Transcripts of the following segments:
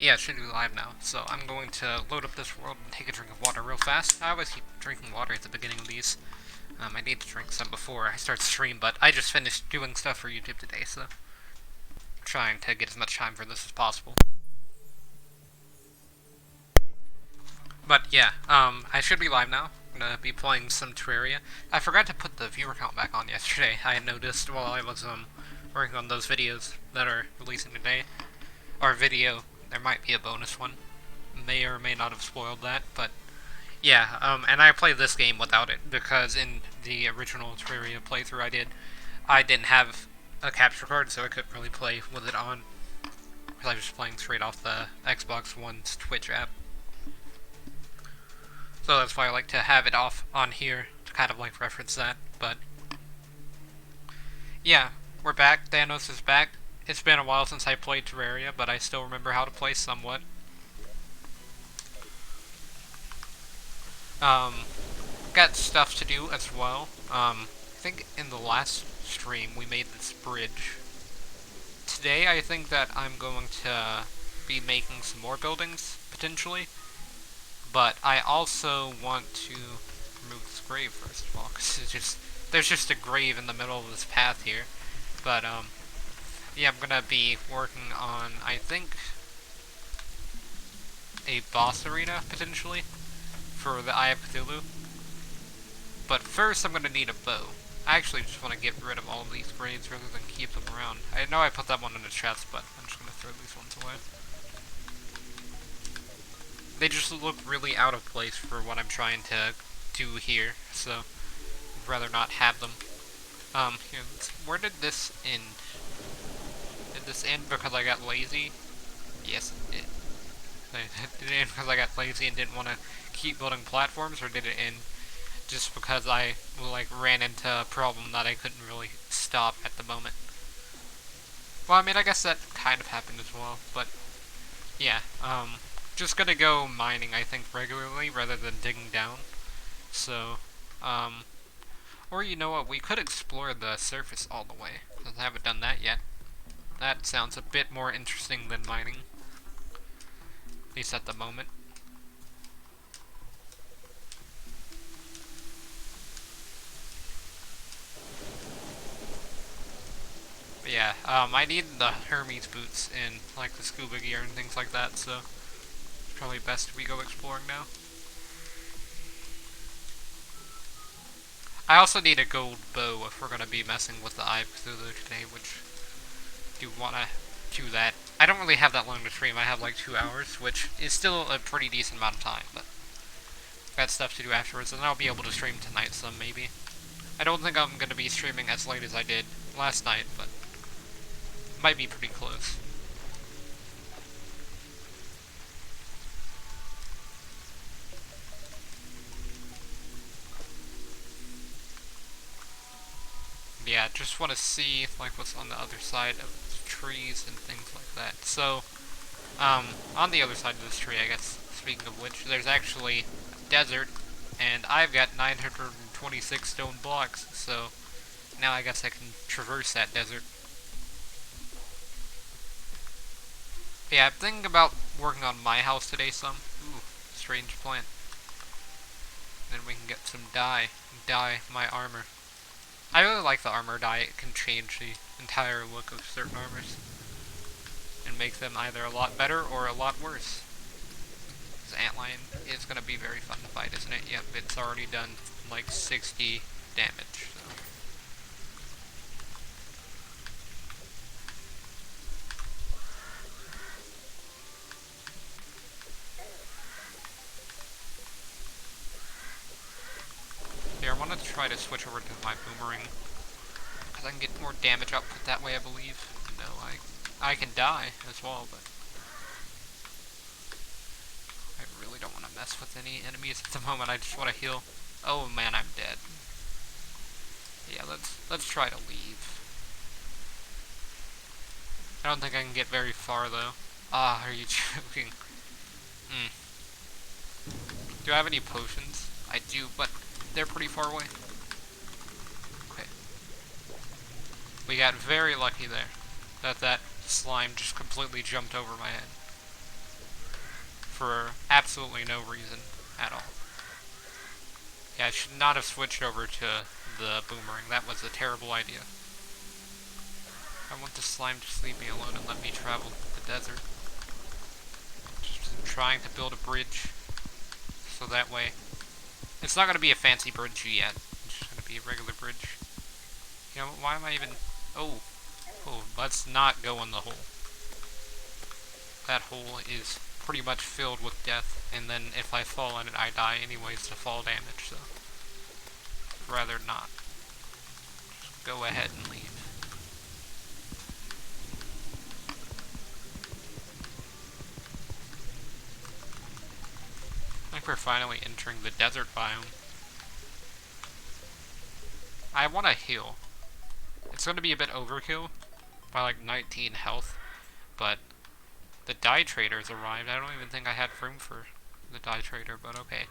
Yeah, it should be live now. So I'm going to load up this world and take a drink of water real fast. I always keep drinking water at the beginning of these. I need to drink some before I start the stream, but I just finished doing stuff for YouTube today, so I'm trying to get as much time for this as possible. But yeah, I should be live now. I'm gonna be playing some Terraria. I forgot to put the viewer count back on yesterday. I noticed while I was working on those videos that are releasing today. Our video, there might be a bonus one. May or may not have spoiled that, but yeah, and I played this game without it, because in the original Terraria playthrough I didn't have a capture card, so I couldn't really play with it on, because I was just playing straight off the Xbox One's Twitch app. So that's why I like to have it off on here, to kind of like reference that, but yeah, we're back, Thanos is back. It's been a while since I played Terraria, but I still remember how to play somewhat. Got stuff to do as well. I think in the last stream we made this bridge. Today I think that I'm going to be making some more buildings, potentially. But I also want to remove this grave first of all, because there's just a grave in the middle of this path here. But, yeah, I'm gonna be working on, I think, a boss arena, potentially, for the Eye of Cthulhu. But first I'm gonna need a bow. I actually just want to get rid of all of these graves rather than keep them around. I know I put that one in the chest, but I'm just gonna throw these ones away. They just look really out of place for what I'm trying to do here, so I'd rather not have them. Here, where did this end? Did this end because I got lazy? Yes, it did. Did it end because I got lazy and didn't want to keep building platforms, or did it end just because I ran into a problem that I couldn't really stop at the moment? Well, I mean, I guess that kind of happened as well, but yeah, just gonna go mining, I think, regularly rather than digging down. So, or you know what, we could explore the surface all the way, because I haven't done that yet. That sounds a bit more interesting than mining, at least at the moment. But yeah, I need the Hermes boots and like the scuba gear and things like that, so it's probably best we go exploring now. I also need a gold bow if we're gonna be messing with the Eye of Cthulhu today, which do wanna do that. I don't really have that long to stream. I have like 2 hours, which is still a pretty decent amount of time, but I've got stuff to do afterwards, and I'll be able to stream tonight some, maybe. I don't think I'm gonna be streaming as late as I did last night, but might be pretty close. Yeah, just want to see like what's on the other side of trees and things like that. So, on the other side of this tree, I guess, speaking of which, there's actually a desert, and I've got 926 stone blocks, so now I guess I can traverse that desert. Yeah, I'm thinking about working on my house today some. Ooh, strange plant. Then we can get some dye my armor. I really like the armor dye. It can change the entire look of certain armors and make them either a lot better or a lot worse. This antlion is going to be very fun to fight, isn't it? Yep, it's already done like 60 damage. So. Here, I want to try to switch over to my boomerang, because I can get more damage output that way, I believe. No, I can die as well, but I really don't want to mess with any enemies at the moment. I just want to heal. Oh man, I'm dead. Yeah, let's try to leave. I don't think I can get very far though. Ah, are you joking? Do I have any potions? I do, but they're pretty far away. Okay. We got very lucky there. That slime just completely jumped over my head. for absolutely no reason at all. Yeah, I should not have switched over to the boomerang. That was a terrible idea. I want the slime to leave me alone and let me travel the desert. Just trying to build a bridge, so that way... It's not going to be a fancy bridge yet. It's just going to be a regular bridge. You know, why am I even... Oh, let's not go in the hole. That hole is pretty much filled with death, and then if I fall in it, I die anyways to fall damage, so... rather not. Just go ahead and leave. I think we're finally entering the desert biome. I want a heal. It's going to be a bit overkill, by like 19 health, but the dye trader's arrived. I don't even think I had room for the dye trader, but okay.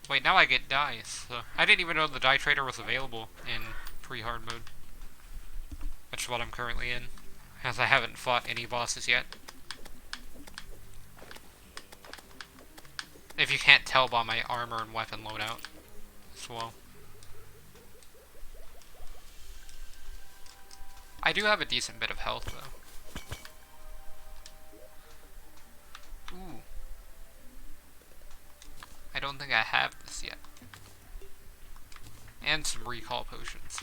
Wait, now I get dyes. So I didn't even know the dye trader was available in pre-hard mode, which is what I'm currently in, as I haven't fought any bosses yet. If you can't tell by my armor and weapon loadout as well. I do have a decent bit of health, though. Ooh. I don't think I have this yet. And some recall potions.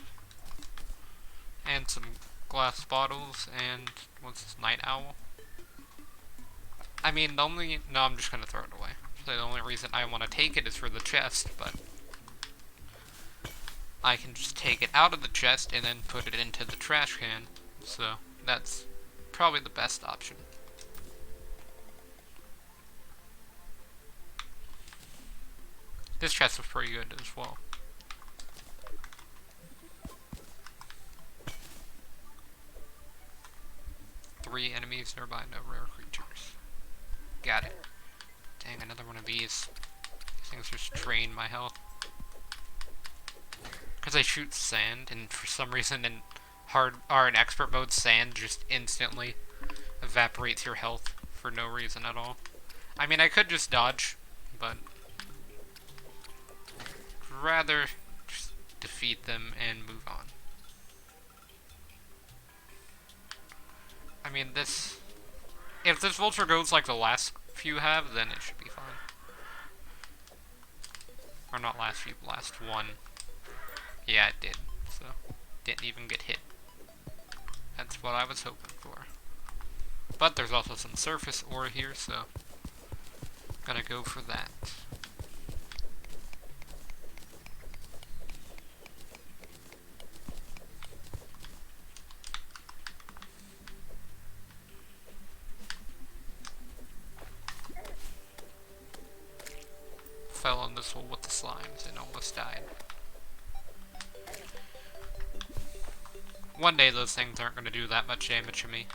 And some glass bottles, and what's this, night owl? I mean, the only... No, I'm just gonna throw it away. So the only reason I want to take it is for the chest, but... I can just take it out of the chest and then put it into the trash can. So, that's probably the best option. This chest was pretty good as well. Three enemies nearby, no rare creatures. Got it. Dang, another one of these. These things just drain my health. Because I shoot sand, and for some reason in in expert mode, sand just instantly evaporates your health for no reason at all. I mean, I could just dodge, but rather just defeat them and move on. I mean, if this vulture goes like the last few have, then it should be fine. Or not last few, last one. Yeah, it did, so didn't even get hit. That's what I was hoping for. But there's also some surface ore here, so gonna go for that. Fell in this hole with the slimes and almost died. One day those things aren't going to do that much damage to me.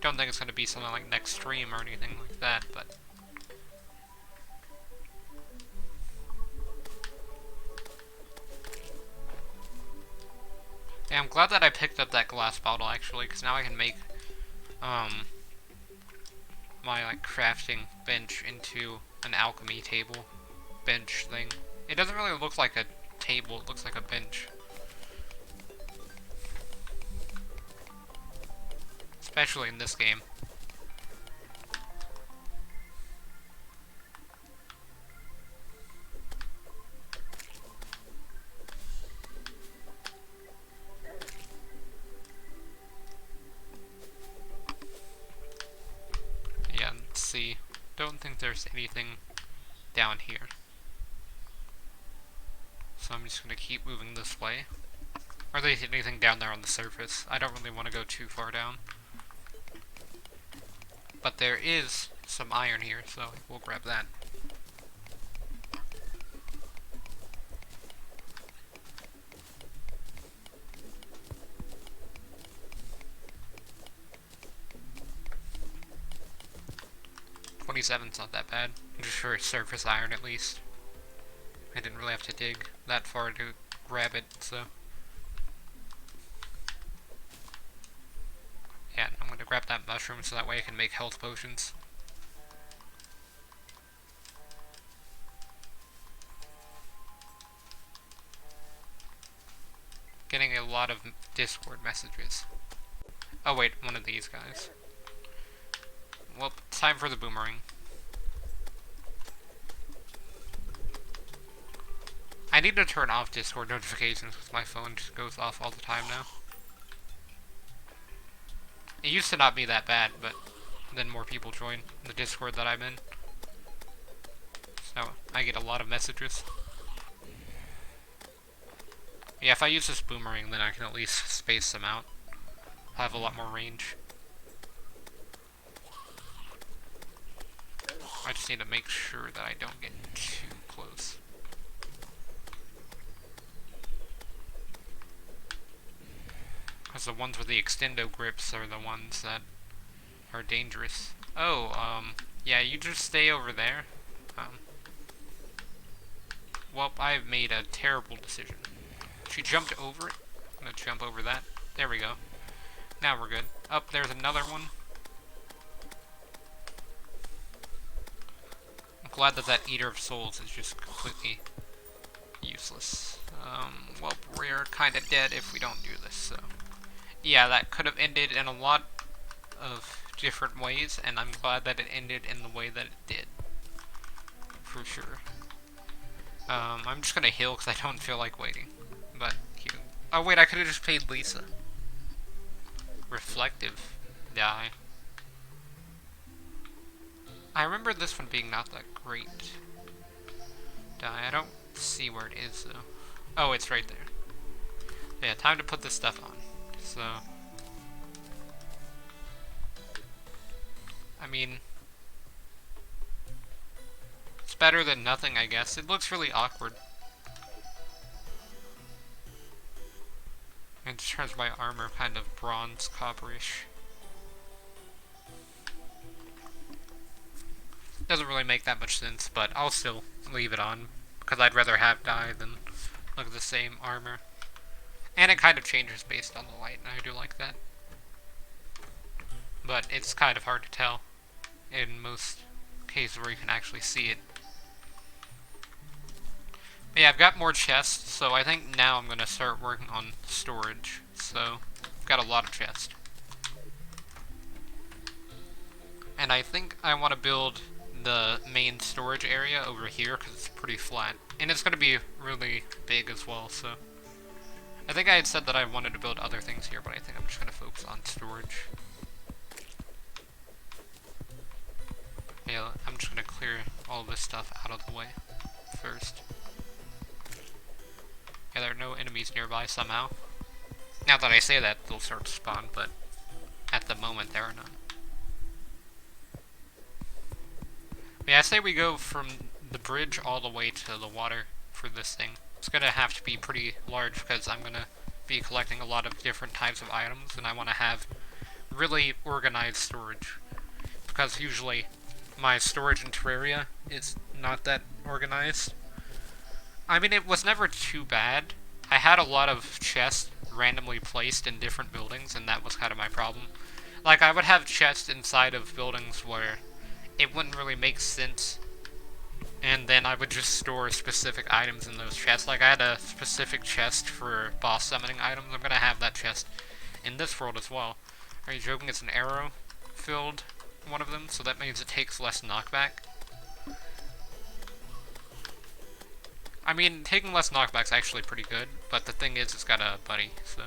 Don't think it's going to be something like next stream or anything like that, but... Yeah, I'm glad that I picked up that glass bottle, actually, because now I can make, my, like, crafting bench into an alchemy table bench thing. It doesn't really look like a table, it looks like a bench. Especially in this game. Yeah, let's see. Don't think there's anything down here. So I'm just going to keep moving this way. Or there's anything down there on the surface. I don't really want to go too far down. But there is some iron here, so we'll grab that. $27's not that bad. Just for surface iron at least. I didn't really have to dig that far to grab it, so... grab that mushroom so that way I can make health potions. Getting a lot of Discord messages. Oh wait, one of these guys. Well, time for the boomerang. I need to turn off Discord notifications because my phone just goes off all the time now. It used to not be that bad, but then more people join the Discord that I'm in. So I get a lot of messages. Yeah, if I use this boomerang, then I can at least space them out. I'll have a lot more range. I just need to make sure that I don't get too close. Because the ones with the extendo grips are the ones that are dangerous. Oh, yeah, you just stay over there. Well, I've made a terrible decision. She jumped over it. I'm gonna jump over that. There we go. Now we're good. Up, there's another one. I'm glad that Eater of Souls is just completely useless. Well, we're kinda dead if we don't do this, so. Yeah, that could have ended in a lot of different ways, and I'm glad that it ended in the way that it did. For sure. I'm just gonna heal because I don't feel like waiting. But, oh wait, I could have just paid Lisa. Reflective dye. I remember this one being not that great dye. I don't see where it is though. Oh, it's right there. Yeah, time to put this stuff on. So, I mean, it's better than nothing, I guess. It looks really awkward. It just turns my armor kind of bronze copperish. Doesn't really make that much sense, but I'll still leave it on because I'd rather have dye than look at the same armor. And it kind of changes based on the light, and I do like that. But it's kind of hard to tell in most cases where you can actually see it. But yeah, I've got more chests, so I think now I'm going to start working on storage. So, I've got a lot of chests. And I think I want to build the main storage area over here because it's pretty flat. And it's going to be really big as well, so. I think I had said that I wanted to build other things here, but I think I'm just going to focus on storage. Yeah, I'm just going to clear all this stuff out of the way first. Yeah, there are no enemies nearby somehow. Now that I say that, they'll start to spawn, but at the moment there are none. Yeah, I say we go from the bridge all the way to the water for this thing. It's gonna have to be pretty large because I'm gonna be collecting a lot of different types of items, and I want to have really organized storage. Because usually my storage in Terraria is not that organized. I mean, it was never too bad. I had a lot of chests randomly placed in different buildings, and that was kind of my problem. Like, I would have chests inside of buildings where it wouldn't really make sense, and then I would just store specific items in those chests. Like, I had a specific chest for boss summoning items. I'm gonna have that chest in this world as well. Are you joking? It's an arrow-filled one of them, so that means it takes less knockback. I mean, taking less knockback's actually pretty good, but the thing is, it's got a buddy, so.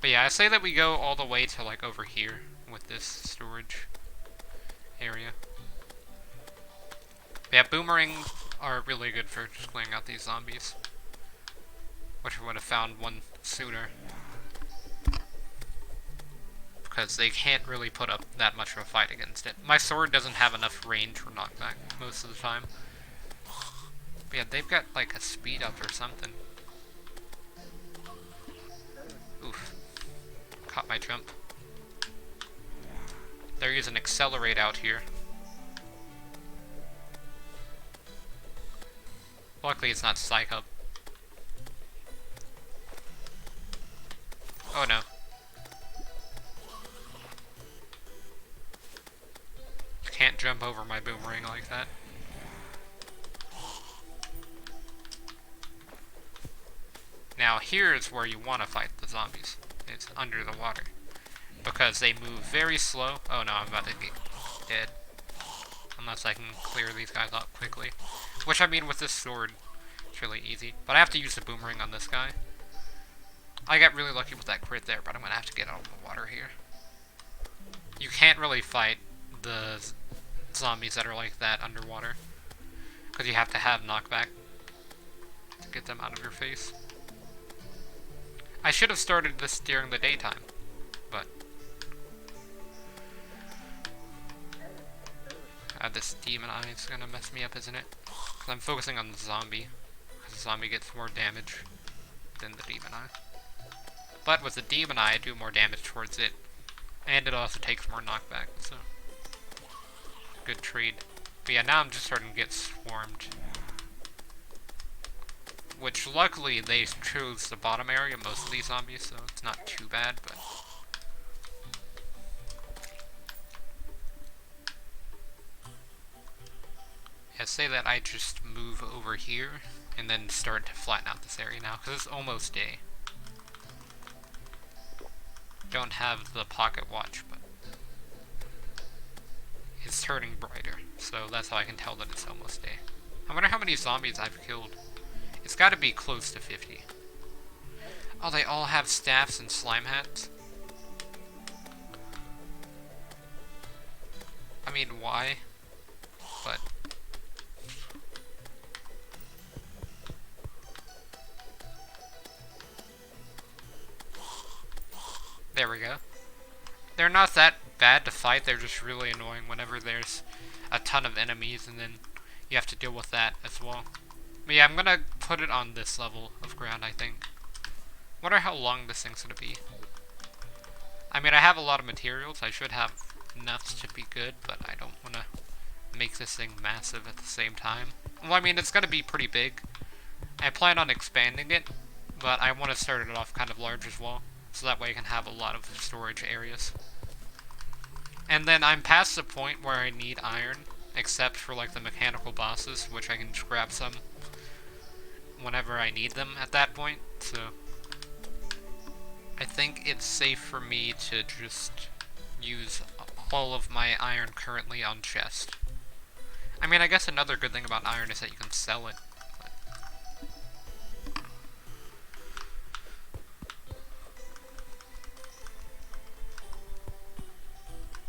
But yeah, I say that we go all the way to, like, over here with this storage area. But yeah, boomerangs are really good for just clearing out these zombies. Wish I would have found one sooner. Because they can't really put up that much of a fight against it. My sword doesn't have enough range for knockback most of the time. But yeah, they've got like a speed up or something. Oof. Caught my jump. They're using accelerate out here. Luckily it's not psych up. jump over my boomerang like that. Now here's where you want to fight the zombies. It's under the water. Because they move very slow. Oh no, I'm about to get dead. Unless I can clear these guys up quickly. Which, I mean, with this sword, it's really easy. But I have to use the boomerang on this guy. I got really lucky with that crit there, but I'm going to have to get out of the water here. You can't really fight the zombies that are like that underwater. Because you have to have knockback to get them out of your face. I should have started this during the daytime, but this demon eye is gonna mess me up, isn't it? Because I'm focusing on the zombie. Because the zombie gets more damage than the demon eye. But with the demon eye, I do more damage towards it. And it also takes more knockback, so good trade. But yeah, now I'm just starting to get swarmed. Which, luckily, they chose the bottom area, most of these zombies, so it's not too bad, but yeah, say that I just move over here, and then start to flatten out this area now, because it's almost day. Don't have the pocket watch, but it's turning brighter, so that's how I can tell that it's almost day. I wonder how many zombies I've killed. It's gotta be close to 50. Oh, they all have staffs and slime hats? I mean, why? But there we go. They're not that bad to fight, they're just really annoying whenever there's a ton of enemies and then you have to deal with that as well. But yeah, I'm gonna put it on this level of ground, I think. Wonder how long this thing's gonna be. I mean, I have a lot of materials, I should have enough to be good, but I don't wanna make this thing massive at the same time. Well, I mean, it's gonna be pretty big. I plan on expanding it, but I want to start it off kind of large as well, so that way I can have a lot of storage areas. And then I'm past the point where I need iron, except for like the mechanical bosses, which I can just grab some whenever I need them at that point, so I think it's safe for me to just use all of my iron currently on chest. I mean, I guess another good thing about iron is that you can sell it.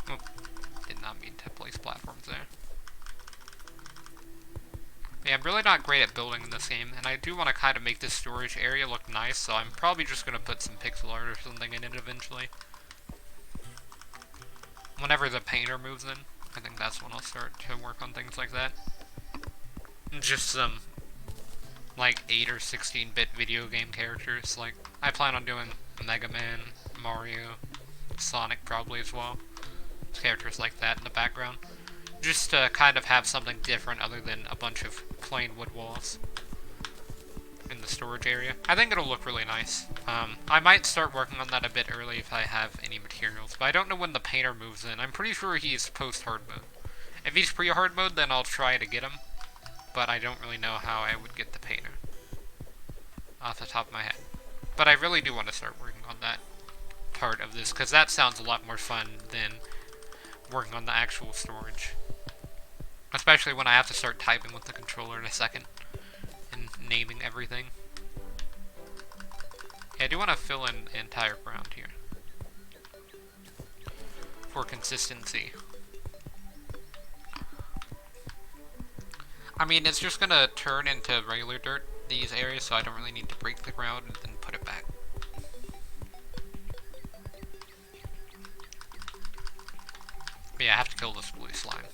Oh, did not mean to place platforms there. Yeah, I'm really not great at building in this game, and I do want to kind of make this storage area look nice, so I'm probably just going to put some pixel art or something in it eventually. Whenever the painter moves in, I think that's when I'll start to work on things like that. And just some, like, 8 or 16-bit video game characters. Like, I plan on doing Mega Man, Mario, Sonic probably as well. Characters like that in the background. Just to kind of have something different other than a bunch of plain wood walls in the storage area. I think it'll look really nice. I might start working on that a bit early if I have any materials, but I don't know when the painter moves in. I'm pretty sure he's post-hard mode. If he's pre-hard mode, then I'll try to get him, but I don't really know how I would get the painter off the top of my head. But I really do want to start working on that part of this, because that sounds a lot more fun than working on the actual storage. Especially when I have to start typing with the controller in a second and naming everything. Yeah, I do want to fill in the entire ground here for consistency. I mean, it's just gonna turn into regular dirt, these areas, so I don't really need to break the ground and then put it back. But yeah, I have to kill this blue slime.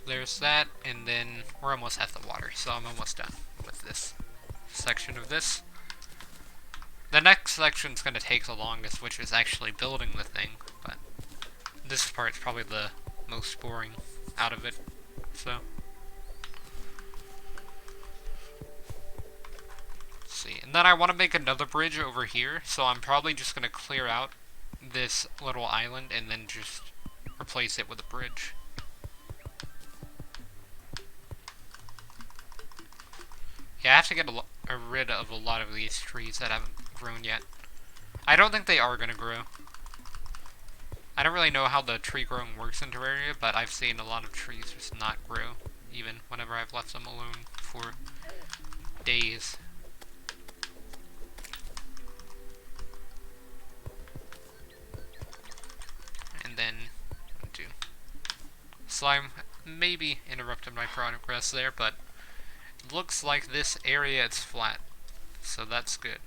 There's that, and then we're almost at the water, so I'm almost done with this section of this. The next section's going to take the longest, which is actually building the thing, but this part's probably the most boring out of it, so see. And then I want to make another bridge over here, so I'm probably just going to clear out this little island and then just replace it with a bridge. Yeah, I have to get rid of a lot of these trees that haven't grown yet. I don't think they are going to grow. I don't really know how the tree growing works in Terraria, but I've seen a lot of trees just not grow, even whenever I've left them alone for days. And then, slime maybe interrupted my progress there, but it looks like this area is flat, so that's good.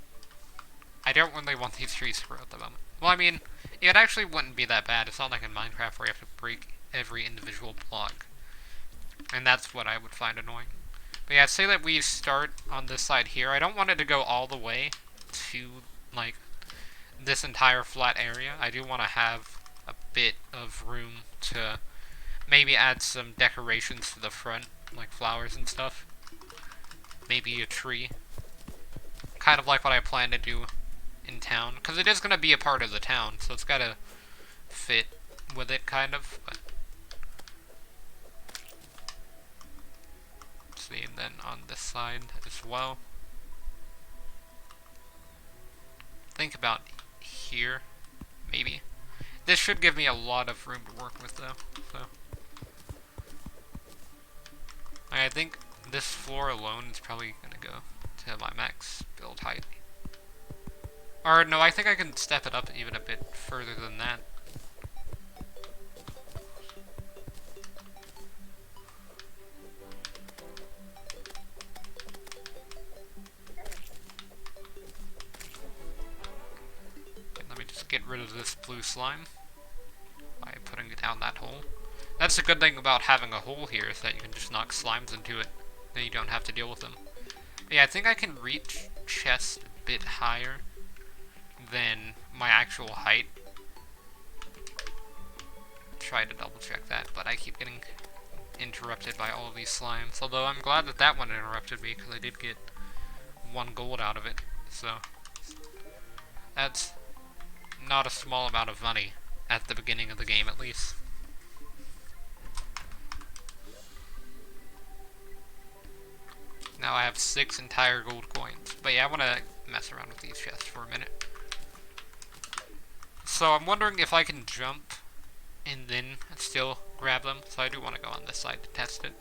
I don't really want these trees to grow at the moment. Well, I mean, it actually wouldn't be that bad. It's not like in Minecraft where you have to break every individual block. And that's what I would find annoying. But yeah, say that we start on this side here. I don't want it to go all the way to, like, this entire flat area. I do want to have a bit of room to maybe add some decorations to the front, like flowers and stuff. Maybe a tree. Kind of like what I plan to do in town, because it is going to be a part of the town, so it's got to fit with it, kind of. But let's see, and then on this side as well. Think about here, maybe. This should give me a lot of room to work with, though. So I think this floor alone is probably going to go to my max build height. Or, no, I think I can step it up even a bit further than that. Okay, let me just get rid of this blue slime by putting it down that hole. That's the good thing about having a hole here, is that you can just knock slimes into it, then you don't have to deal with them. But yeah, I think I can reach chests a bit higher than my actual height. Try to double check that, but I keep getting interrupted by all of these slimes. Although I'm glad that that one interrupted me, because I did get 1 gold out of it. So that's not a small amount of money at the beginning of the game, at least. Now I have 6 entire gold coins. But yeah, I want to mess around with these chests for a minute. So I'm wondering if I can jump and then still grab them. So I do want to go on this side to test it.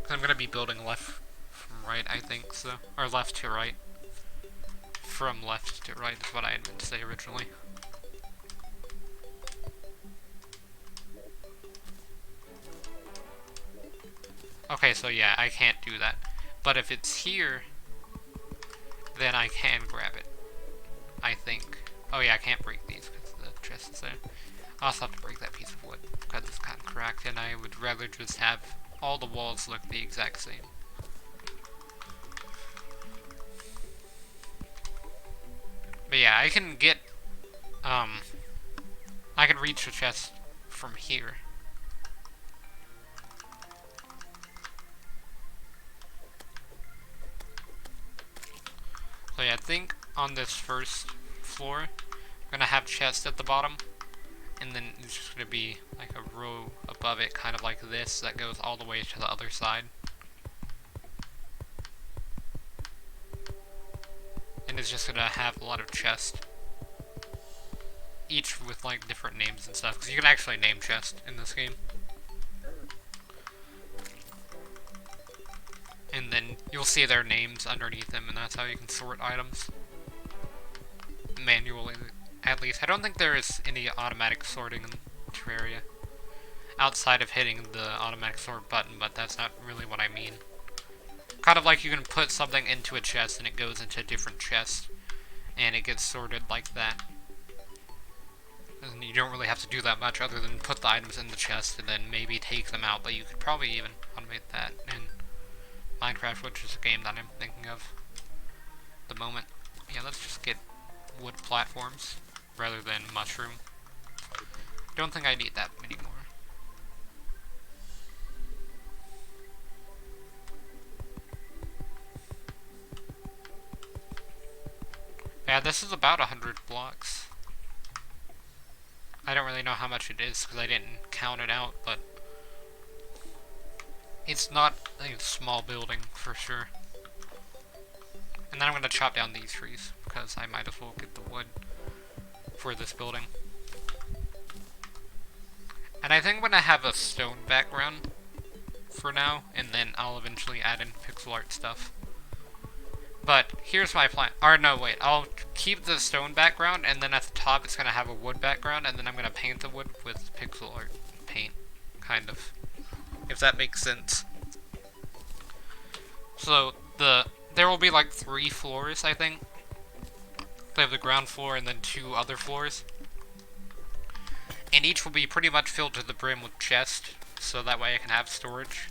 I'm going to be building left from right, I think, so. Or left to right. From left to right is what I had meant to say originally. Okay, so yeah, I can't do that. But if it's here, then I can grab it. I think. Oh yeah, I can't break these because the chest is there. I also have to break that piece of wood because it's kind of cracked, and I would rather just have all the walls look the exact same. But yeah, I can get, I can reach the chest from here. So yeah, I think on this first floor, I'm gonna have chests at the bottom, and then it's just gonna be like a row above it, kind of like this, that goes all the way to the other side. And it's just gonna have a lot of chests, each with like different names and stuff, because you can actually name chests in this game. And then you'll see their names underneath them, and that's how you can sort items. Manually, at least. I don't think there is any automatic sorting in Terraria, outside of hitting the automatic sort button, but that's not really what I mean. Kind of like you can put something into a chest, and it goes into a different chest, and it gets sorted like that. And you don't really have to do that much other than put the items in the chest, and then maybe take them out, but you could probably even automate that in Minecraft, which is a game that I'm thinking of at the moment. Yeah, let's just get wood platforms rather than mushroom. Don't think I need that many more. Yeah, this is about 100 blocks. I don't really know how much it is because I didn't count it out, but it's not a small building for sure. And then I'm going to chop down these trees because I might as well get the wood for this building. And I think I'm going to have a stone background for now, and then I'll eventually add in pixel art stuff. But here's my plan. Or no, wait. I'll keep the stone background, and then at the top it's going to have a wood background, and then I'm going to paint the wood with pixel art paint, kind of. If that makes sense. So, there will be like 3 floors, I think. They have the ground floor and then 2 other floors. And each will be pretty much filled to the brim with chests, so that way I can have storage.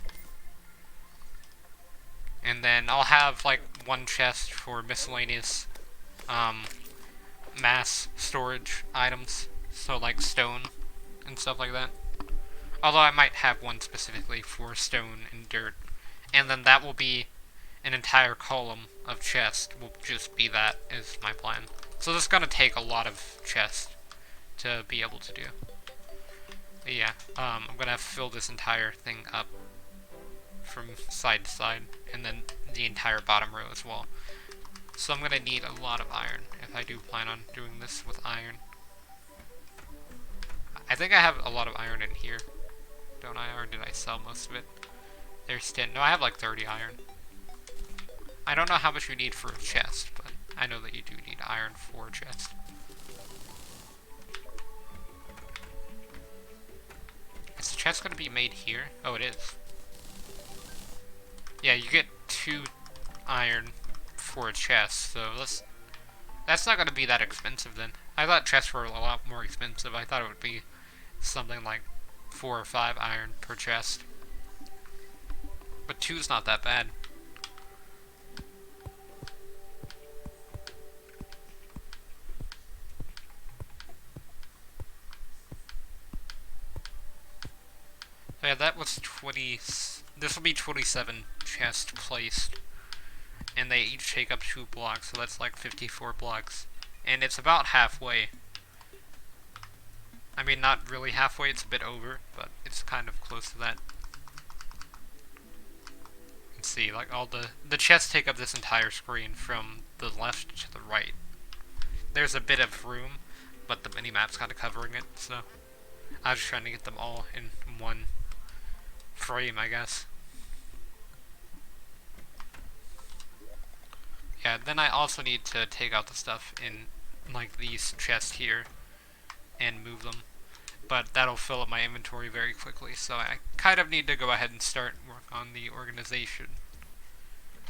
And then I'll have like 1 chest for miscellaneous mass storage items, so like stone and stuff like that. Although I might have 1 specifically for stone and dirt. And then that will be an entire column of chests, will just be that, is my plan. So this is going to take a lot of chests to be able to do. But yeah, I'm going to have to fill this entire thing up from side to side, and then the entire bottom row as well. So I'm going to need a lot of iron if I do plan on doing this with iron. I think I have a lot of iron in here, don't I? Or did I sell most of it? There's 10. No, I have like 30 iron. I don't know how much you need for a chest, but I know that you do need iron for a chest. Is the chest going to be made here? Oh, it is. Yeah, you get 2 iron for a chest, so that's not going to be that expensive then. I thought chests were a lot more expensive. I thought it would be something like 4 or 5 iron per chest. But 2's not that bad. So yeah, that was 20... This will be 27 chests placed. And they each take up 2 blocks, so that's like 54 blocks. And it's about halfway. I mean, not really halfway, it's a bit over, but it's kind of close to that. You can see, like, all the chests take up this entire screen from the left to the right. There's a bit of room, but the minimap's kind of covering it, so I was just trying to get them all in one frame, I guess. Yeah, then I also need to take out the stuff in, like, these chests here and move them. But that'll fill up my inventory very quickly, so I kind of need to go ahead and start work on the organization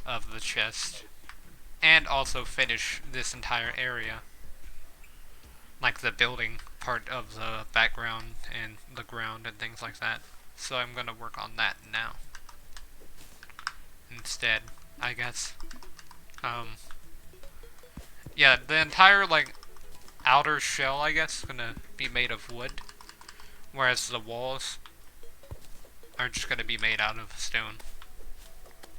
of the chest. And also finish this entire area. Like the building part of the background and the ground and things like that. So I'm gonna work on that now. Instead, I guess. Yeah, the entire, like, outer shell, I guess, is gonna be made of wood. Whereas the walls are just gonna be made out of stone.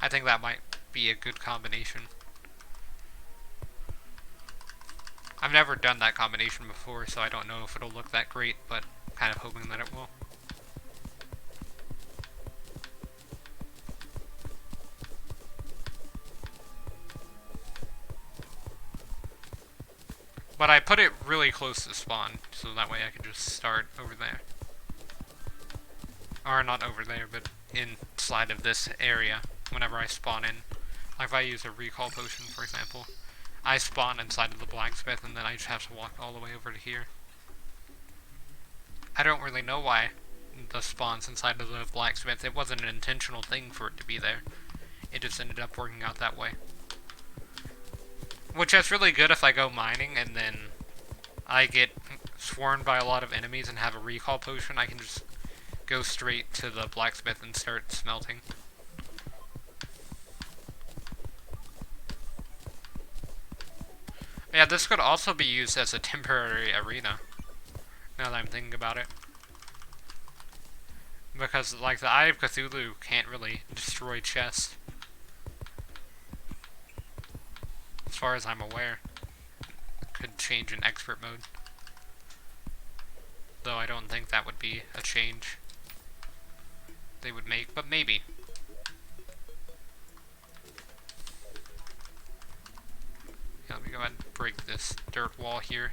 I think that might be a good combination. I've never done that combination before, so I don't know if it'll look that great, but I'm kind of hoping that it will. But I put it really close to spawn, so that way I can just start over there. Or not over there, but inside of this area, whenever I spawn in. Like if I use a recall potion, for example, I spawn inside of the blacksmith, and then I just have to walk all the way over to here. I don't really know why the spawn's inside of the blacksmith. It wasn't an intentional thing for it to be there. It just ended up working out that way. Which is really good if I go mining and then I get swarmed by a lot of enemies and have a recall potion. I can just go straight to the blacksmith and start smelting. Yeah, this could also be used as a temporary arena, now that I'm thinking about it. Because, like, the Eye of Cthulhu can't really destroy chests. As far as I'm aware. could change in expert mode. Though I don't think that would be a change they would make, but maybe. Yeah, let me go ahead and break this dirt wall here.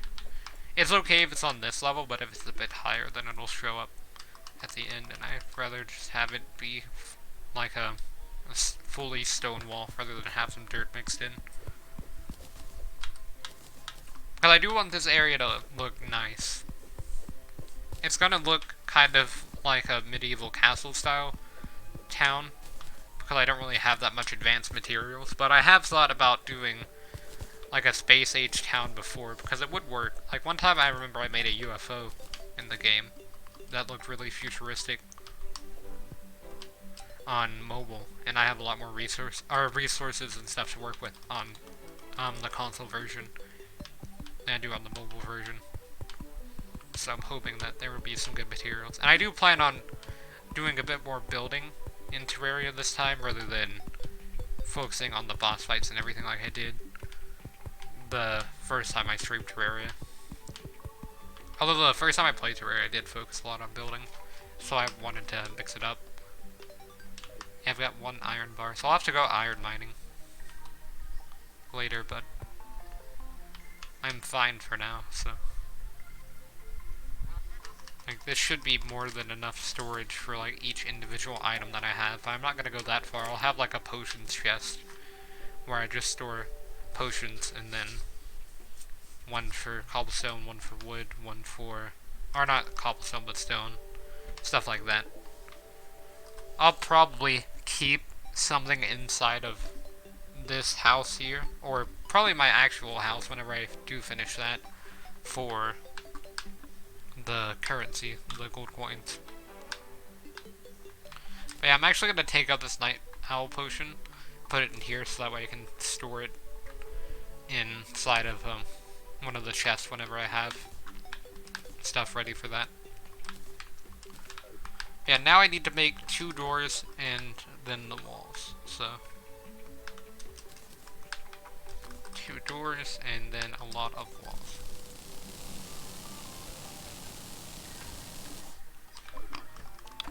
It's okay if it's on this level, but if it's a bit higher, then it'll show up at the end, and I'd rather just have it be like a fully stone wall rather than have some dirt mixed in. Because I do want this area to look nice. It's gonna look kind of like a medieval castle style town, because I don't really have that much advanced materials, but I have thought about doing like a space age town before, because it would work. Like one time I remember I made a UFO in the game that looked really futuristic on mobile, and I have a lot more resources and stuff to work with on the console version than I do on the mobile version. So I'm hoping that there will be some good materials. And I do plan on doing a bit more building in Terraria this time, rather than focusing on the boss fights and everything like I did the first time I streamed Terraria. Although the first time I played Terraria, I did focus a lot on building, so I wanted to mix it up. Yeah, I've got one iron bar, so I'll have to go iron mining later, but I'm fine for now, so. Like, this should be more than enough storage for, like, each individual item that I have. I'm not gonna go that far. I'll have, like, a potions chest where I just store potions, and then one for cobblestone, one for wood, one for, or not cobblestone, but stone. Stuff like that. I'll probably keep something inside of this house here, or probably my actual house whenever I do finish that, for the currency, the gold coins. But yeah, I'm actually going to take out this night owl potion, put it in here so that way I can store it inside of one of the chests whenever I have stuff ready for that. Yeah, now I need to make 2 doors and then the walls, so 2 doors and then a lot of walls.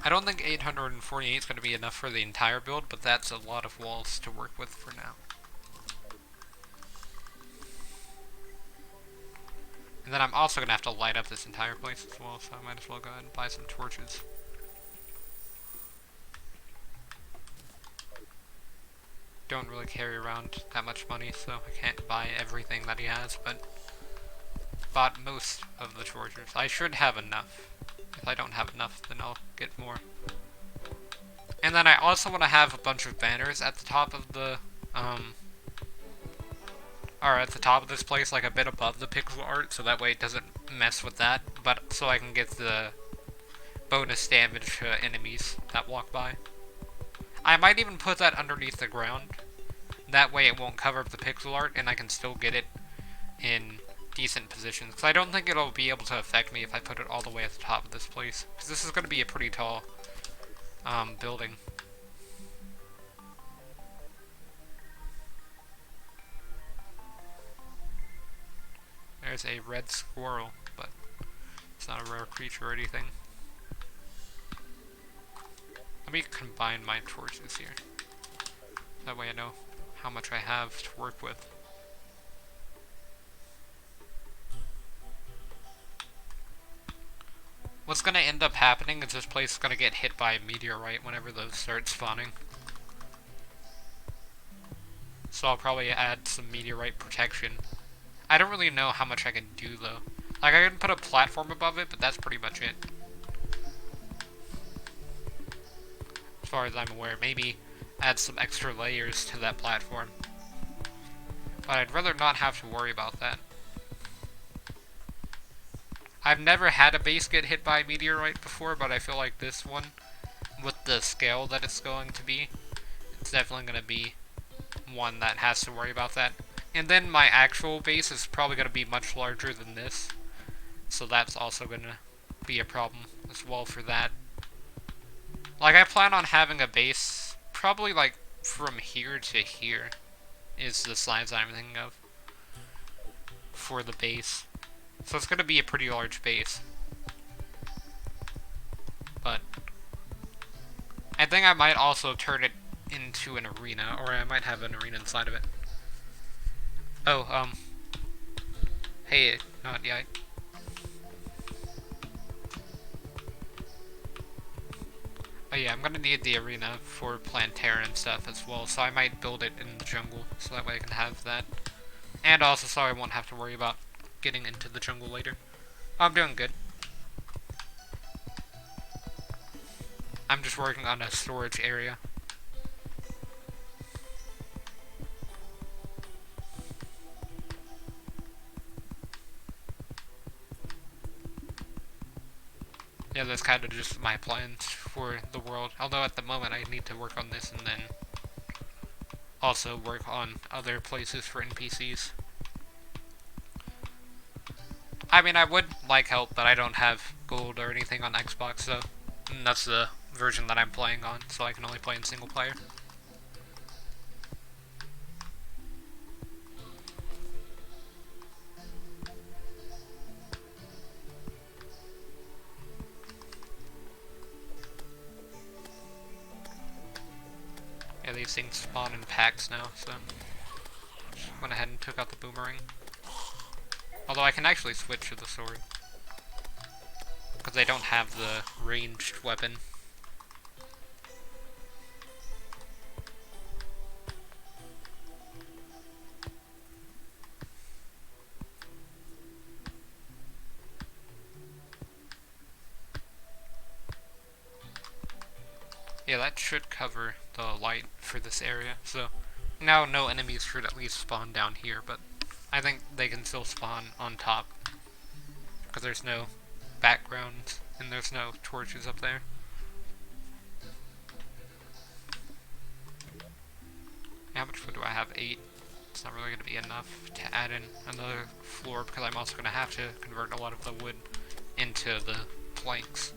I don't think 848 is going to be enough for the entire build, but that's a lot of walls to work with for now. And then I'm also going to have to light up this entire place as well, so I might as well go ahead and buy some torches. Don't really carry around that much money, so I can't buy everything that he has, but bought most of the torches. I should have enough. If I don't have enough, then I'll get more. And then I also want to have a bunch of banners at the top of the, or at the top of this place, like a bit above the pixel art, so that way it doesn't mess with that, but so I can get the bonus damage to enemies that walk by. I might even put that underneath the ground. That way it won't cover up the pixel art, and I can still get it in decent positions. Because I don't think it'll be able to affect me if I put it all the way at the top of this place. Because this is going to be a pretty tall building. There's a red squirrel, but it's not a rare creature or anything. Let me combine my torches here. That way I know how much I have to work with. What's going to end up happening is this place is going to get hit by a meteorite whenever those start spawning. So I'll probably add some meteorite protection. I don't really know how much I can do though. Like I can put a platform above it, but that's pretty much it. As far as I'm aware, maybe add some extra layers to that platform. But I'd rather not have to worry about that. I've never had a base get hit by a meteorite before, but I feel like this one, with the scale that it's going to be, it's definitely going to be one that has to worry about that. And then my actual base is probably going to be much larger than this, so that's also going to be a problem as well for that. Like, I plan on having a base probably like from here to here is the size I'm thinking of for the base. So it's going to be a pretty large base. But I think I might also turn it into an arena, or I might have an arena inside of it. Oh, hey, not yet. Oh yeah, I'm gonna need the arena for playing Terra and stuff as well, so I might build it in the jungle, so that way I can have that. And also so I won't have to worry about getting into the jungle later. Oh, I'm doing good. I'm just working on a storage area. Yeah, that's kind of just my plans for the world. Although at the moment I need to work on this and then also work on other places for NPCs. I mean, I would like help, but I don't have gold or anything on Xbox, so that's the version that I'm playing on, so I can only play in single player. Yeah, these things spawn in packs now, so just went ahead and took out the boomerang. Although I can actually switch to the sword, because they don't have the ranged weapon. Yeah, that should cover the light for this area, so now no enemies should at least spawn down here, but I think they can still spawn on top, because there's no background and there's no torches up there. How much wood do I have? 8. It's not really going to be enough to add in another floor, because I'm also going to have to convert a lot of the wood into the planks.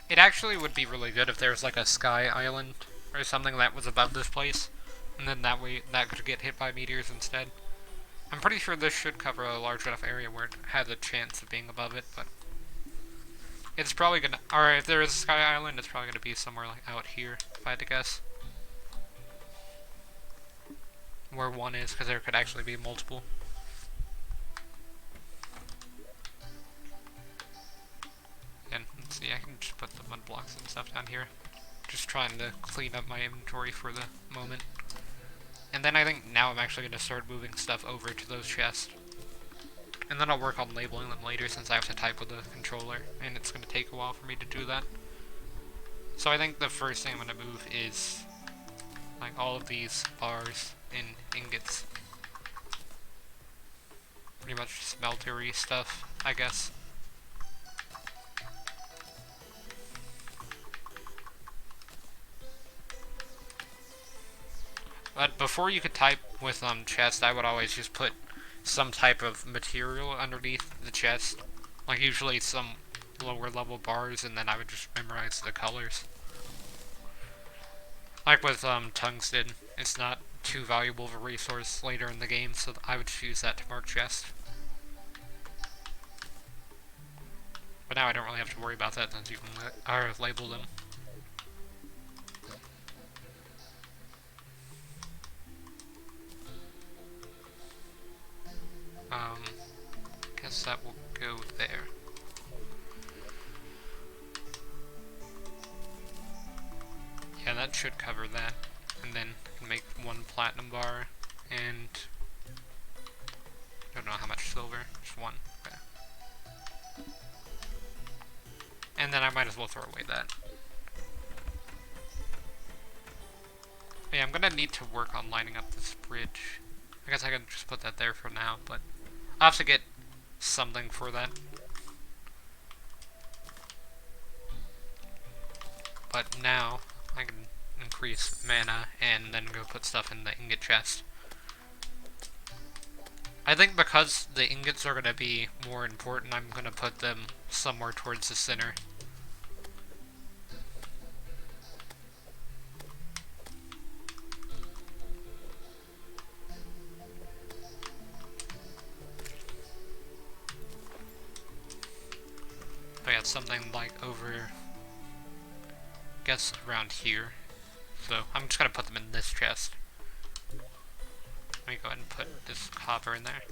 It actually would be really good if there was like a sky island or something that was above this place, and then that way that could get hit by meteors instead. I'm pretty sure this should cover a large enough area where it has a chance of being above it, but it's probably gonna, or if there is a sky island, it's probably gonna be somewhere like out here, if I had to guess. Where one is, because there could actually be multiple. And let's see, I can just put the mud blocks and stuff down here. Just trying to clean up my inventory for the moment. And then I think now I'm actually going to start moving stuff over to those chests. And then I'll work on labeling them later since I have to type with the controller, and it's going to take a while for me to do that. So I think the first thing I'm going to move is like all of these bars and ingots. Pretty much smeltery stuff, I guess. But before you could type with chest, I would always just put some type of material underneath the chest. Like usually some lower level bars, and then I would just memorize the colors. Like with tungsten, it's not too valuable of a resource later in the game, so I would just use that to mark chest. But now I don't really have to worry about that since you can label them. Guess that will go there. Yeah, that should cover that. And then I can make 1 platinum bar and I don't know how much silver, just 1. Okay. And then I might as well throw away that. But yeah, I'm gonna need to work on lining up this bridge. I guess I can just put that there for now, but I'll have to get something for that. But now I can increase mana and then go put stuff in the ingot chest. I think because the ingots are going to be more important, I'm going to put them somewhere towards the center. put something like over, I guess around here. So I'm just gonna put them in this chest. Let me go ahead and put this copper in there,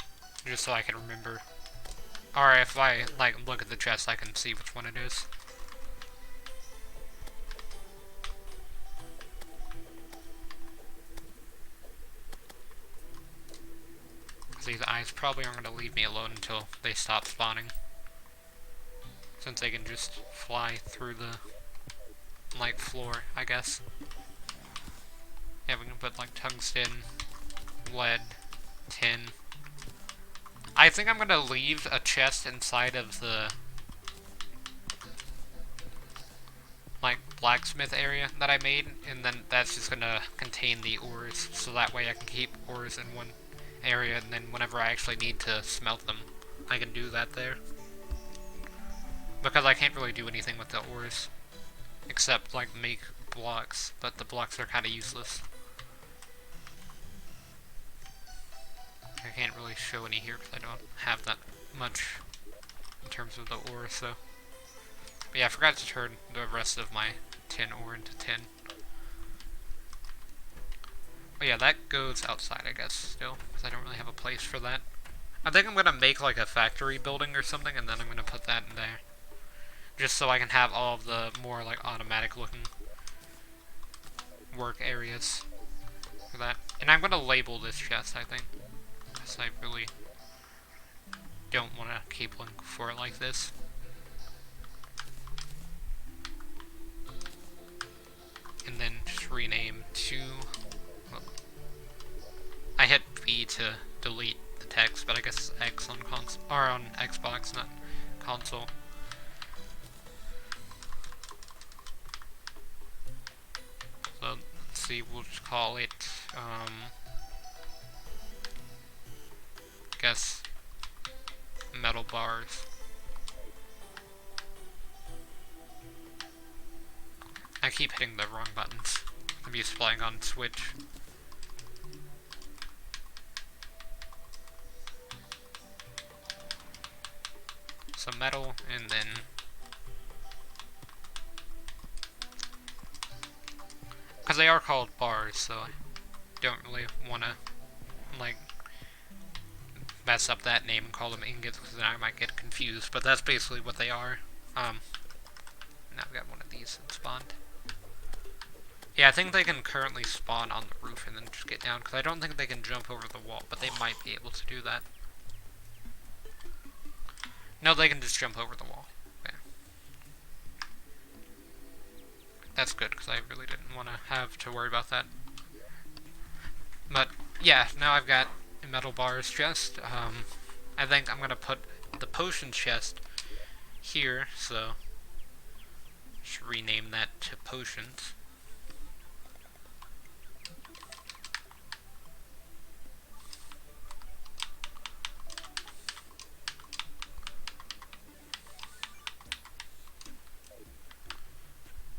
just so I can remember. Or if I like look at the chest, I can see which one it is. These eyes probably aren't going to leave me alone until they stop spawning. Since they can just fly through the, like, floor, I guess. Yeah, we can put, like, tungsten, lead, tin. I think I'm going to leave a chest inside of the, like, blacksmith area that I made, and then that's just going to contain the ores, so that way I can keep ores in one area, and then whenever I actually need to smelt them, I can do that there. Because I can't really do anything with the ores, except like make blocks, but the blocks are kind of useless. I can't really show any here because I don't have that much in terms of the ore, so. But yeah, I forgot to turn the rest of my tin ore into tin. But yeah, that goes outside, I guess, still, because I don't really have a place for that. I think I'm going to make, like, a factory building or something, and then I'm going to put that in there. Just so I can have all of the more, like, automatic-looking work areas for that. And I'm going to label this chest, I think, because I really don't want to keep looking for it like this. And then just rename to... I hit V to delete the text, but I guess X on console, or on Xbox, not console. So let's see, we'll just call it, I guess, metal bars. I keep hitting the wrong buttons. I'm used to playing on Switch. So metal, and then because they are called bars, so I don't really want to like mess up that name and call them ingots, because then I might get confused. But that's basically what they are. Now I've got one of these spawned. Yeah, I think they can currently spawn on the roof and then just get down, because I don't think they can jump over the wall, but they might be able to do that. No, they can just jump over the wall. Okay. That's good, because I really didn't want to have to worry about that. But, yeah, now I've got a metal bars chest. I think I'm going to put the potion chest here, so should rename that to potions.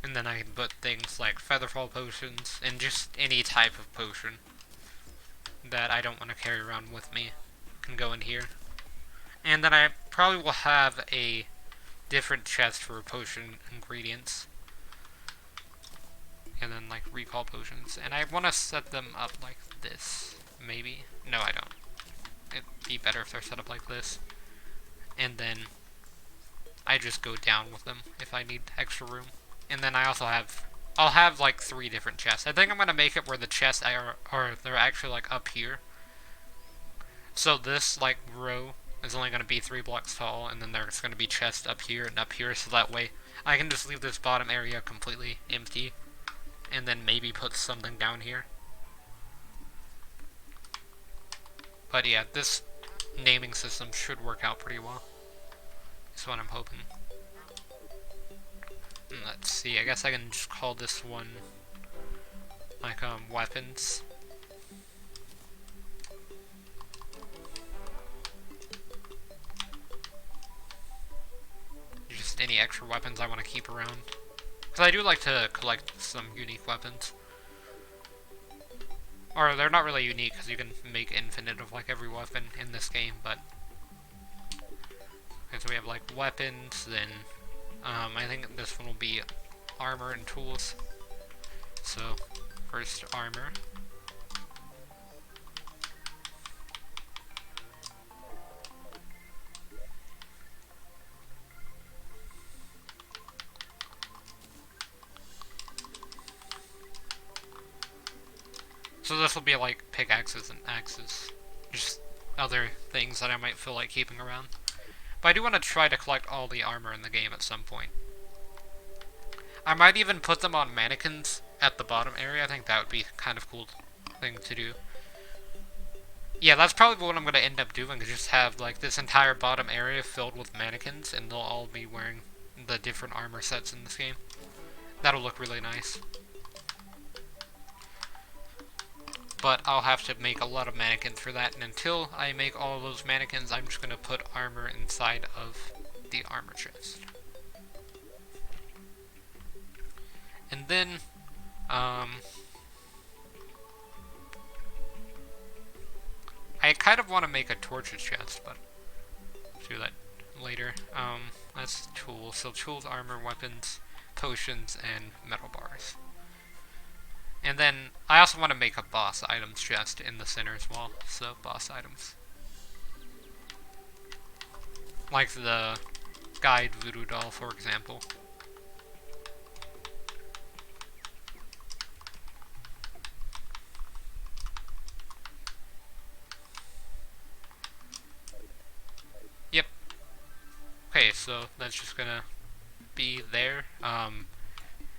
And then I can put things like featherfall potions, and just any type of potion that I don't want to carry around with me can go in here. And then I probably will have a different chest for potion ingredients. And then like recall potions. And I want to set them up like this, maybe. No, I don't. It'd be better if they're set up like this. And then I just go down with them if I need extra room. And then I also I'll have like 3 different chests. I think I'm going to make it where the chests they're actually like up here. So this like row is only going to be 3 blocks tall, and then there's going to be chests up here and up here, so that way I can just leave this bottom area completely empty, and then maybe put something down here. But yeah, this naming system should work out pretty well. That's what I'm hoping. Let's see, I guess I can just call this one like weapons. Just any extra weapons I want to keep around, because I do like to collect some unique weapons. Or they're not really unique, because you can make infinite of like every weapon in this game, but okay, so we have like weapons, then I think this one will be armor and tools. So, first armor. So this will be like pickaxes and axes. Just other things that I might feel like keeping around. But I do want to try to collect all the armor in the game at some point. I might even put them on mannequins at the bottom area. I think that would be kind of cool thing to do. Yeah, that's probably what I'm going to end up doing, is just have like this entire bottom area filled with mannequins, and they'll all be wearing the different armor sets in this game. That'll look really nice. But I'll have to make a lot of mannequins for that, and until I make all of those mannequins, I'm just going to put armor inside of the armor chest. And then, I kind of want to make a torches chest, but I'll do that later. That's tools. So tools, armor, weapons, potions, and metal bars. And then I also want to make a boss items chest in the center as well. So boss items, like the guide voodoo doll, for example. Yep. Okay, so that's just gonna be there.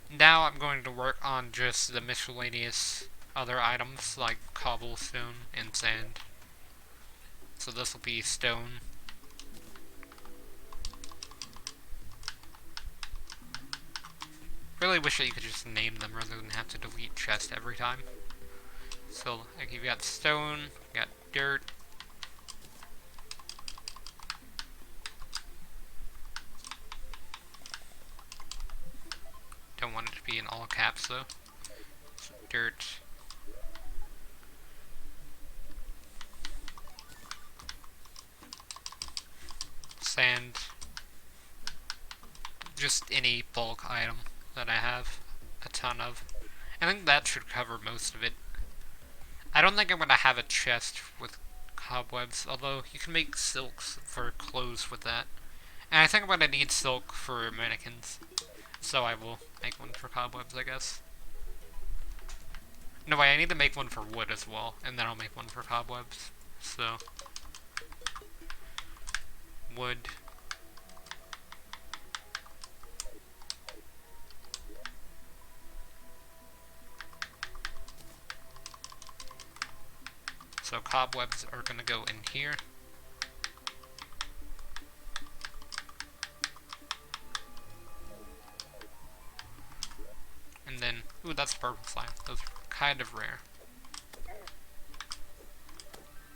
Now I'm going to work on just the miscellaneous other items like cobblestone and sand. So this will be stone. Really wish that you could just name them rather than have to delete chest every time. So like you've got stone, you got dirt. Don't want it to be in all caps though. So dirt. Sand. Just any bulk item that I have a ton of. I think that should cover most of it. I don't think I'm going to have a chest with cobwebs, although you can make silks for clothes with that. And I think I'm going to need silk for mannequins. So I will make one for cobwebs, I guess. No, wait, I need to make one for wood as well, and then I'll make one for cobwebs. So, wood. So cobwebs are going to go in here. And then, ooh, that's purple slime. Those are kind of rare.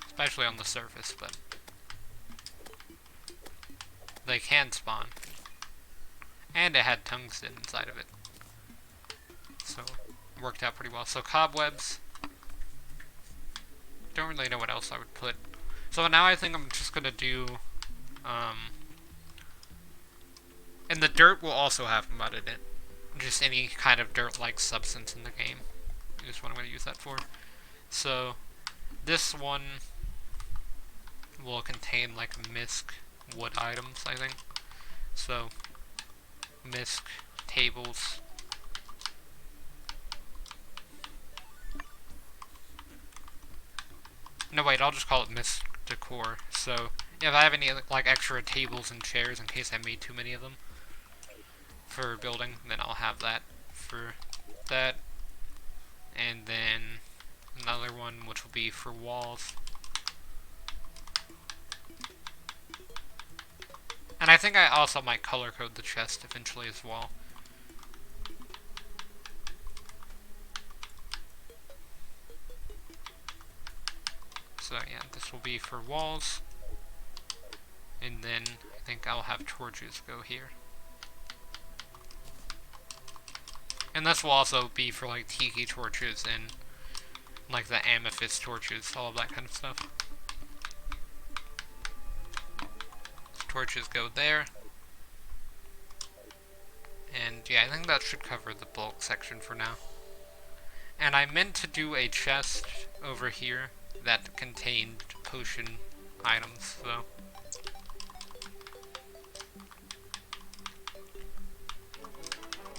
Especially on the surface, but they can spawn. And it had tungsten inside of it. So, it worked out pretty well. So cobwebs. Don't really know what else I would put. So now I think I'm just gonna do, and the dirt will also have mud in it. Just any kind of dirt-like substance in the game is what I'm gonna use that for. So, this one will contain like misc wood items, I think. So, misc tables. No, wait, I'll just call it misc decor. So, if I have any like extra tables and chairs in case I made too many of them for building, then I'll have that for that. And then another one which will be for walls. And I think I also might color code the chest eventually as well. So yeah, this will be for walls. And then I think I'll have torches go here. And this will also be for like tiki torches and like the amethyst torches, all of that kind of stuff. Torches go there. And yeah, I think that should cover the bulk section for now. And I meant to do a chest over here that contained potion items, so.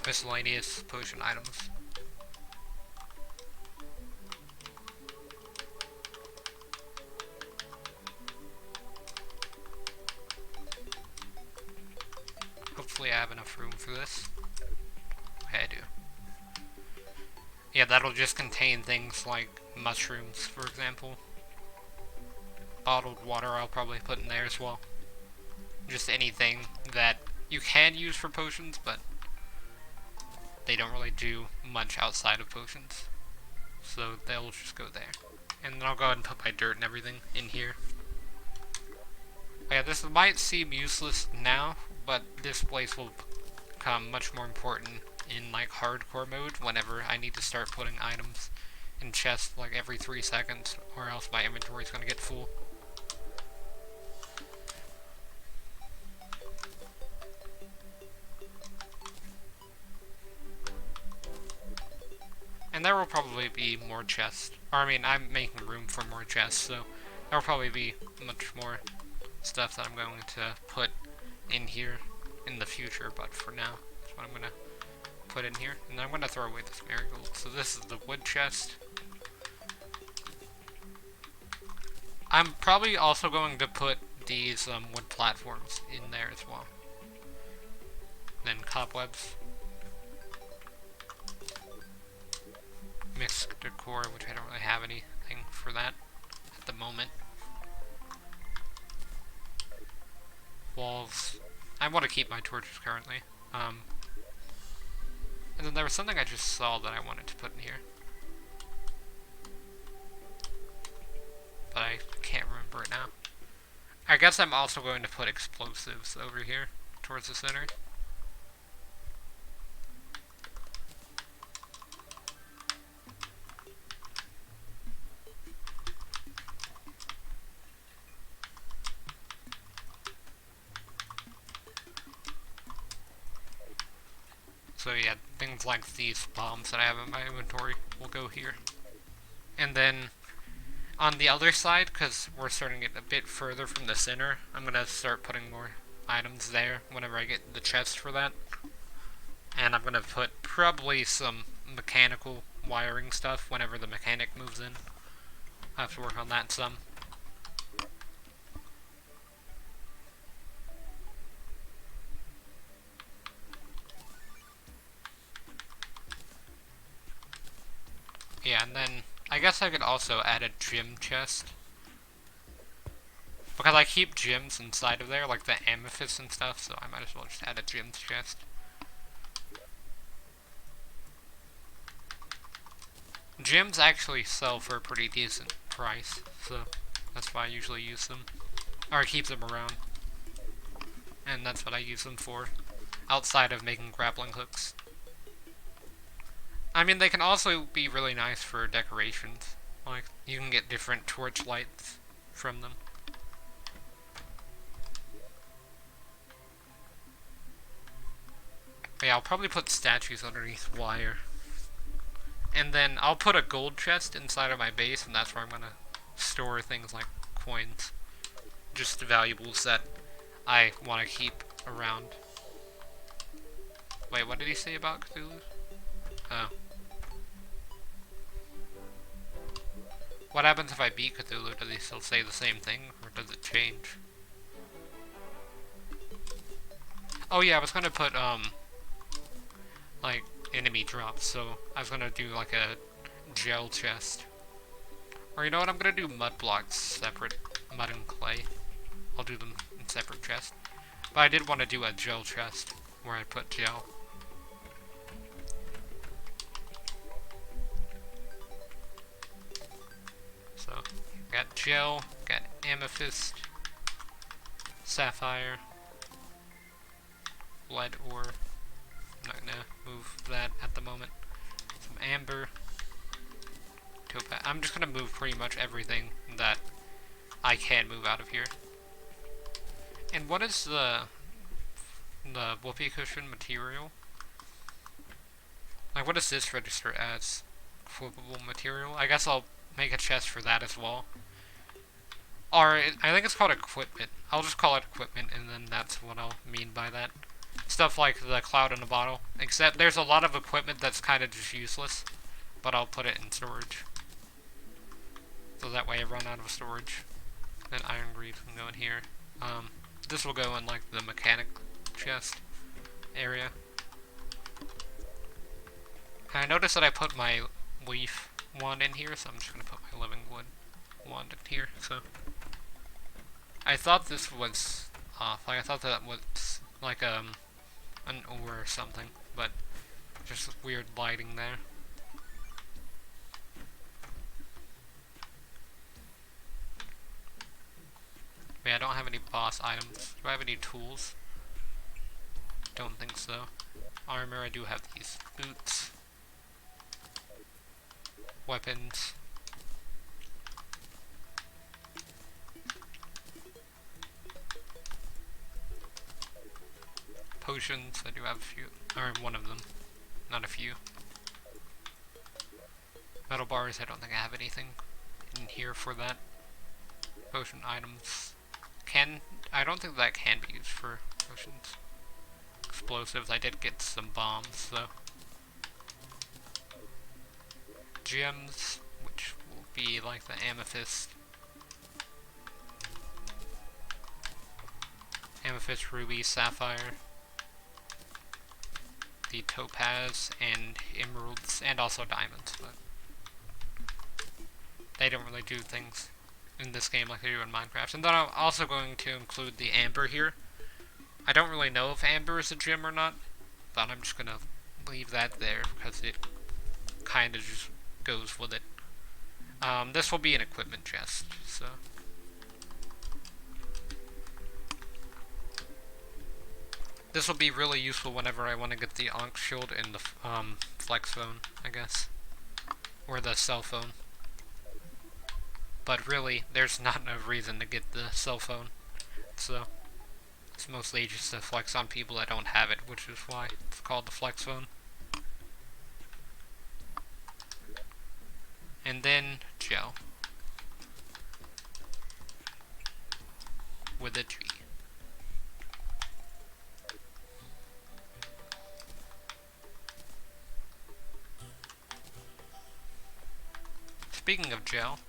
Miscellaneous potion items. Hopefully I have enough room for this. Okay, I do. Yeah, that'll just contain things like mushrooms, for example. Bottled water I'll probably put in there as well. Just anything that you can use for potions, but they don't really do much outside of potions. So they'll just go there. And then I'll go ahead and put my dirt and everything in here. Yeah, this might seem useless now, but this place will become much more important in like hardcore mode whenever I need to start putting items in chests like every 3 seconds, or else my inventory is going to get full. And there will probably be more chests. Or I mean, I'm making room for more chests, so there will probably be much more stuff that I'm going to put in here in the future, but for now, that's what I'm going to put in here. And then I'm going to throw away this marigold. So this is the wood chest. I'm probably also going to put these wood platforms in there as well. Then cobwebs. Mixed decor, which I don't really have anything for that at the moment. Walls. I want to keep my torches currently. And then there was something I just saw that I wanted to put in here. But I can't remember it now. I guess I'm also going to put explosives over here towards the center. So yeah, things like these bombs that I have in my inventory will go here. And then on the other side, because we're starting to get a bit further from the center, I'm going to start putting more items there whenever I get the chest for that. And I'm going to put probably some mechanical wiring stuff whenever the mechanic moves in. I have to work on that some. Yeah, and then I guess I could also add a gem chest. Because I keep gems inside of there, like the amethyst and stuff, so I might as well just add a gems chest. Gems actually sell for a pretty decent price, so that's why I usually use them. Or keep them around. And that's what I use them for, outside of making grappling hooks. I mean, they can also be really nice for decorations. Like, you can get different torch lights from them. But yeah, I'll probably put statues underneath wire. And then I'll put a gold chest inside of my base, and that's where I'm going to store things like coins. Just valuables that I want to keep around. Wait, what did he say about Cthulhu? Oh. What happens if I beat Cthulhu? Does he still say the same thing, or does it change? Oh yeah, I was gonna put, like, enemy drops, so I was gonna do, like, a gel chest. Or you know what, I'm gonna do mud blocks separate, mud and clay. I'll do them in separate chests. But I did want to do a gel chest, where I put gel. So, got gel, got amethyst, sapphire, lead ore. I'm not gonna move that at the moment. Some amber, topaz. I'm just gonna move pretty much everything that I can move out of here. And what is the whoopee cushion material? Like, what does this register as? Flippable material? I guess I'll make a chest for that as well. Or, I think it's called equipment. I'll just call it equipment, and then that's what I'll mean by that. Stuff like the cloud in a bottle. Except there's a lot of equipment that's kind of just useless. But I'll put it in storage. So that way I run out of storage. Then iron greaves can go in here. This will go in like the mechanic chest area. And I noticed that I put my leaf wand in here, so I'm just gonna put my living wood wand in here. So I thought this was off. Like I thought that was like an ore or something, but just weird lighting there. Yeah, I don't have any boss items. Do I have any tools? Don't think so. Armor, I do have these. Boots. Weapons. Potions, I do have a few. Or one of them. Not a few. Metal bars, I don't think I have anything in here for that. Potion items. I don't think that can be used for potions. Explosives, I did get some bombs though. Gems, which will be like the amethyst. Amethyst, ruby, sapphire. The topaz and emeralds, and also diamonds, but they don't really do things in this game like they do in Minecraft. And then I'm also going to include the amber here. I don't really know if amber is a gem or not, but I'm just gonna leave that there because it kind of just goes with it. This will be an equipment chest, so. This will be really useful whenever I want to get the Ankh shield and the flex phone, I guess. Or the cell phone. But really, there's not no reason to get the cell phone. So, it's mostly just to flex on people that don't have it, which is why it's called the flex phone. And then, gel. With a G. Speaking of gel,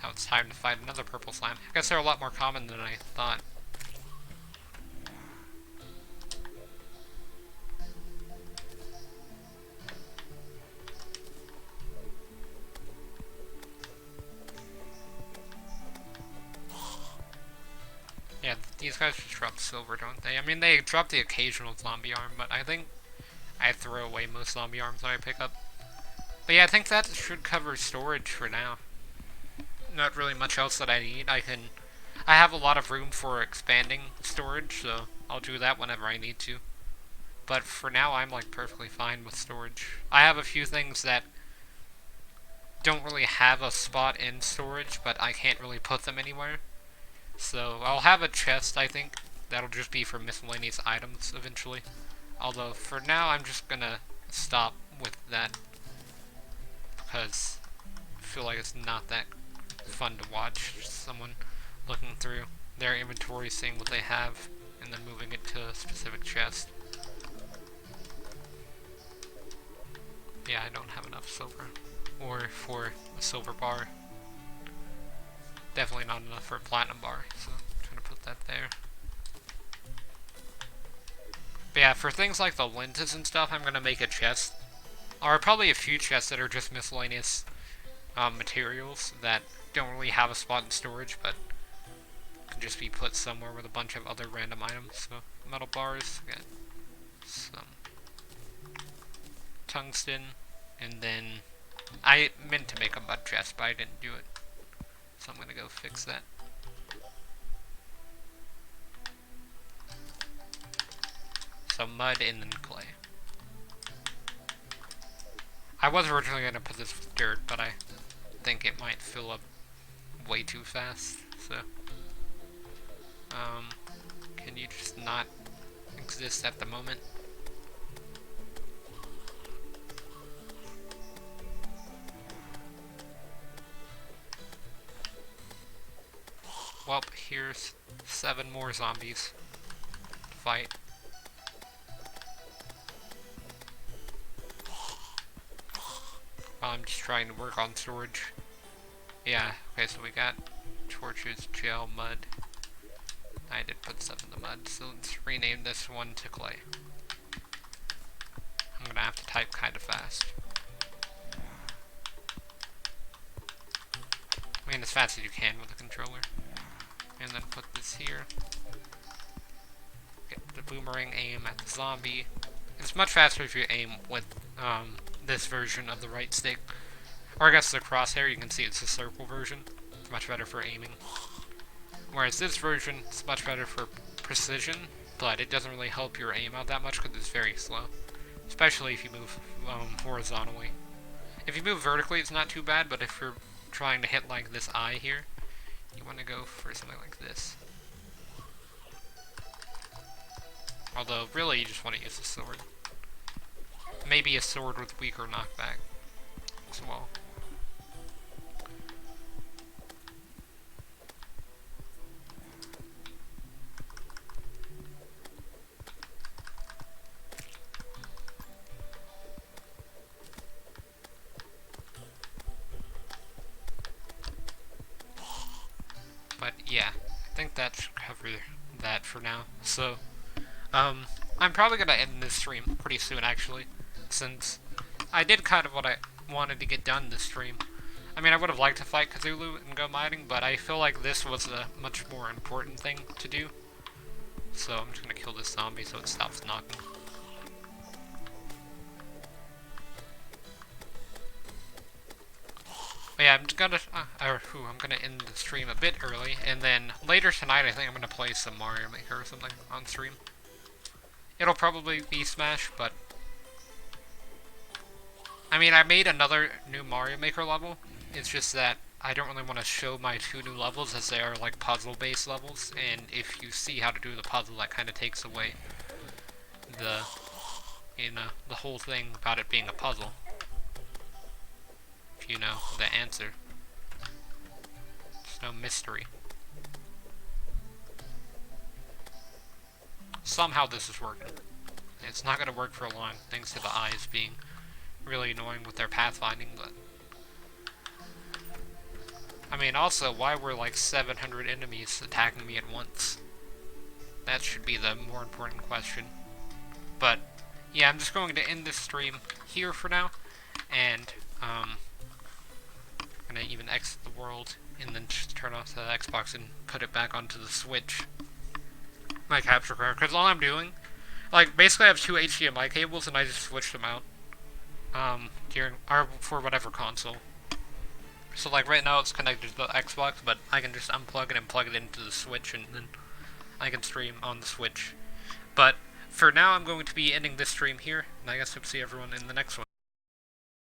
now it's time to fight another purple slime. I guess they're a lot more common than I thought. Yeah, these guys just drop silver, don't they? I mean, they drop the occasional zombie arm, but I think I throw away most zombie arms that I pick up. But yeah, I think that should cover storage for now. Not really much else that I need. I have a lot of room for expanding storage, so I'll do that whenever I need to. But for now, I'm like perfectly fine with storage. I have a few things that don't really have a spot in storage, but I can't really put them anywhere. So I'll have a chest, I think, that'll just be for miscellaneous items eventually. Although for now I'm just gonna stop with that because I feel like it's not that fun to watch. Just someone looking through their inventory, seeing what they have, and then moving it to a specific chest. Yeah, I don't have enough silver. Or for a silver bar. Definitely not enough for a platinum bar, so I'm trying to put that there. But yeah, for things like the lenses and stuff, I'm gonna make a chest. Or probably a few chests that are just miscellaneous materials that don't really have a spot in storage, but can just be put somewhere with a bunch of other random items. So, metal bars, got some tungsten, and then I meant to make a mud chest, but I didn't do it. So I'm gonna go fix that. So mud and then clay. I was originally gonna put this with dirt, but I think it might fill up way too fast, so Can you just not exist at the moment? Well, here's 7 more zombies to fight. I'm just trying to work on storage. Yeah, okay, so we got torches, gel, mud. I did put stuff in the mud, so let's rename this one to clay. I'm gonna have to type kinda fast. I mean, as fast as you can with the controller. And then put this here. Get the boomerang aim at the zombie. It's much faster if you aim with this version of the right stick. Or I guess the crosshair, you can see it's the circle version. It's much better for aiming. Whereas this version is much better for precision, but it doesn't really help your aim out that much because it's very slow. Especially if you move horizontally. If you move vertically, it's not too bad, but if you're trying to hit like this eye here, you want to go for something like this. Although, really, you just want to use a sword. Maybe a sword with weaker knockback as well. But yeah, I think that should cover that for now. So, I'm probably gonna end this stream pretty soon, actually, since I did kind of what I wanted to get done this stream. I mean, I would have liked to fight Cthulhu and go mining, but I feel like this was a much more important thing to do. So I'm just gonna kill this zombie so it stops knocking. But yeah, I'm gonna end the stream a bit early, and then later tonight I think I'm gonna play some Mario Maker or something on stream. It'll probably be Smash, but I mean, I made another new Mario Maker level. It's just that I don't really want to show my 2 new levels as they are like puzzle-based levels, and if you see how to do the puzzle, that kind of takes away the whole thing about it being a puzzle. If you know the answer. There's no mystery. Somehow this is working. It's not going to work for long, thanks to the eyes being really annoying with their pathfinding, but I mean, also, why were like 700 enemies attacking me at once? That should be the more important question. But yeah, I'm just going to end this stream here for now, and I'm gonna even exit the world and then just turn off the Xbox and put it back onto the Switch. My capture card, because all I'm doing, like, basically I have 2 HDMI cables and I just switched them out. For whatever console. So like right now it's connected to the Xbox, but I can just unplug it and plug it into the Switch, and then I can stream on the Switch. But for now I'm going to be ending this stream here, and I guess I'll see everyone in the next one.